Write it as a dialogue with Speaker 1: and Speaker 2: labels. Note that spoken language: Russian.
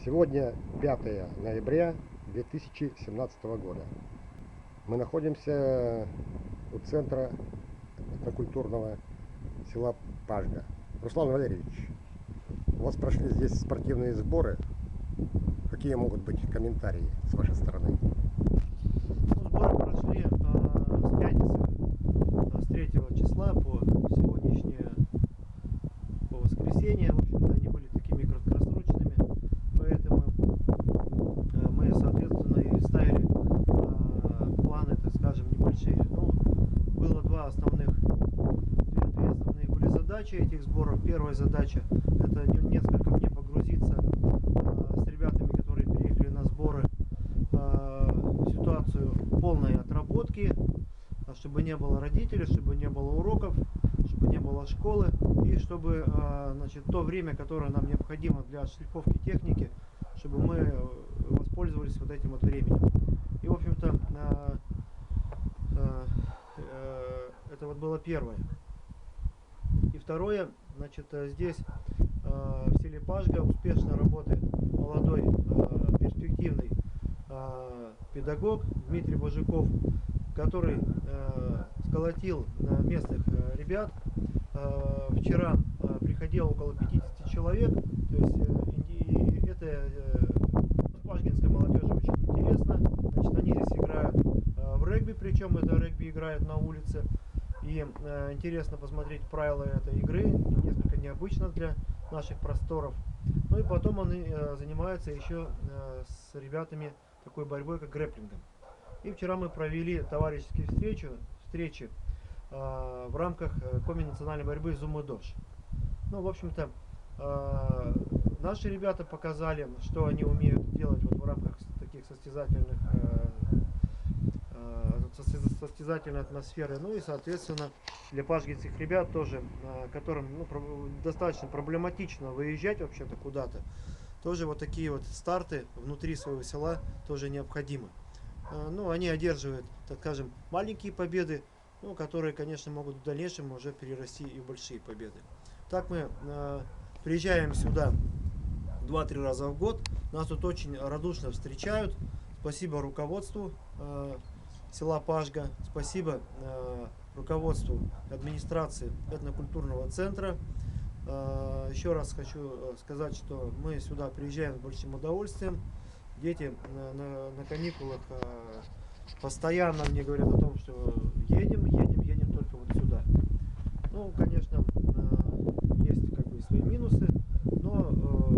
Speaker 1: Сегодня 5 ноября 2017 года. Мы находимся у центра этнокультурного села Пажга. Руслан Валерьевич, у вас прошли здесь спортивные сборы. Какие могут быть комментарии с вашей стороны?
Speaker 2: Ну, сборы прошли с пятницы, с 3 числа по сегодняшнее, по воскресенье. В общем-то, они были такими краткосрочными, поэтому мы, соответственно, и ставили планы, так скажем, небольшие. Ну, было две основных были задачи этих сборов. Первая задача — это несколько мне погрузиться с ребятами, которые приехали на сборы, в ситуацию полной отработки, чтобы не было родителей, чтобы не было уроков, чтобы не было школы, и чтобы, значит, то время, которое нам необходимо для шлифовки техники, чтобы мы воспользовались вот этим вот временем. И, в общем-то, это вот было первое. И второе, значит, здесь в селе Пажга успешно работает молодой, перспективный педагог Дмитрий Божиков, который сколотил местных ребят. Вчера приходило около 50 человек, то есть это пажгинской молодежи очень интересно. Значит, они здесь играют в регби, причем это регби играют на улице. И интересно посмотреть правила этой игры, несколько необычно для наших просторов. Ну и потом он занимается еще с ребятами такой борьбой, как грэпплингом. И вчера мы провели товарищеские встречи в рамках комбинациональной борьбы «Зум и Дож». Ну, в общем-то, наши ребята показали, что они умеют делать вот в рамках таких состязательной атмосферы. Ну и, соответственно, для пажгинских ребят тоже, которым достаточно проблематично выезжать вообще-то куда-то, тоже вот такие вот старты внутри своего села тоже необходимы. Ну, они одерживают, так скажем, маленькие победы, ну, которые, конечно, могут в дальнейшем уже перерасти и в большие победы. Так мы приезжаем сюда 2-3 раза в год. Нас тут очень радушно встречают. Спасибо руководству села Пажга, спасибо руководству администрации этнокультурного центра. Еще раз хочу сказать, что мы сюда приезжаем с большим удовольствием. Дети на каникулах постоянно мне говорят о том, что едем только вот сюда. Ну, конечно, есть как бы свои минусы, но